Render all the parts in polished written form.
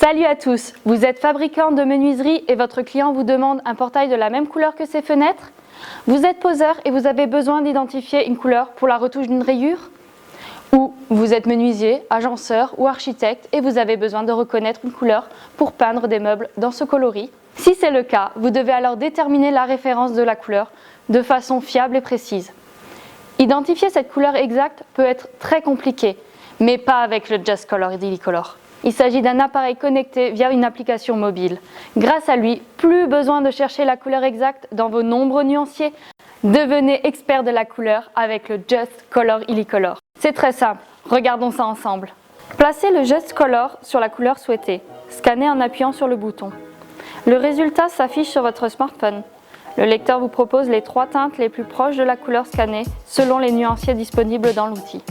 Salut à tous, vous êtes fabricant de menuiserie et votre client vous demande un portail de la même couleur que ses fenêtres? Vous êtes poseur et vous avez besoin d'identifier une couleur pour la retouche d'une rayure? Ou vous êtes menuisier, agenceur ou architecte et vous avez besoin de reconnaître une couleur pour peindre des meubles dans ce coloris? Si c'est le cas, vous devez alors déterminer la référence de la couleur de façon fiable et précise. Identifier cette couleur exacte peut être très compliqué, mais pas avec le Just Color Dilicolor. Il s'agit d'un appareil connecté via une application mobile. Grâce à lui, plus besoin de chercher la couleur exacte dans vos nombreux nuanciers. Devenez expert de la couleur avec le Just Color Dilicolor. C'est très simple, regardons ça ensemble. Placez le Just Color sur la couleur souhaitée. Scannez en appuyant sur le bouton. Le résultat s'affiche sur votre smartphone. Le lecteur vous propose les 3 teintes les plus proches de la couleur scannée selon les nuanciers disponibles dans l'outil.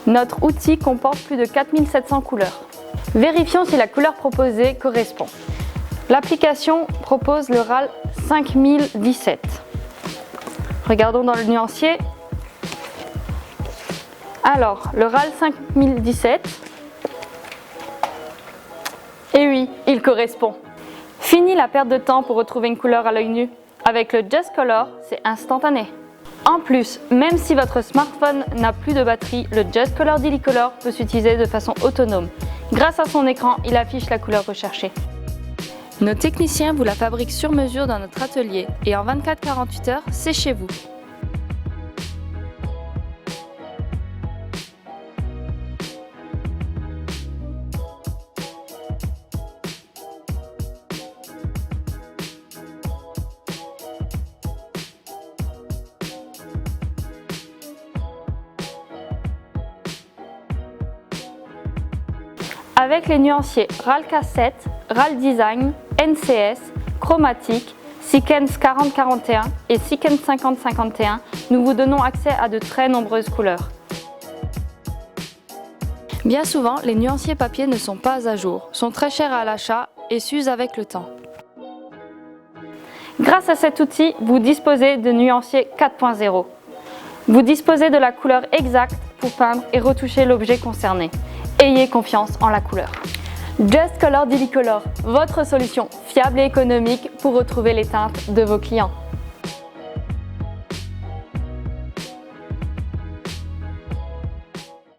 Notre outil comporte plus de 4700 couleurs. Vérifions si la couleur proposée correspond. L'application propose le RAL 5017. Regardons dans le nuancier. Alors, le RAL 5017. Et oui, il correspond. Fini la perte de temps pour retrouver une couleur à l'œil nu. Avec le Just Color, c'est instantané. En plus, même si votre smartphone n'a plus de batterie, le Just Color Dilicolor peut s'utiliser de façon autonome. Grâce à son écran, il affiche la couleur recherchée. Nos techniciens vous la fabriquent sur mesure dans notre atelier et en 24-48 heures, c'est chez vous. Avec les nuanciers RAL K7, RAL Design, NCS, Chromatique, Sequence 4041 et Sequence 5051, nous vous donnons accès à de très nombreuses couleurs. Bien souvent, les nuanciers papier ne sont pas à jour, sont très chers à l'achat et s'usent avec le temps. Grâce à cet outil, vous disposez de nuanciers 4.0. Vous disposez de la couleur exacte pour peindre et retoucher l'objet concerné. Ayez confiance en la couleur. Just Color Dilicolor, votre solution fiable et économique pour retrouver les teintes de vos clients.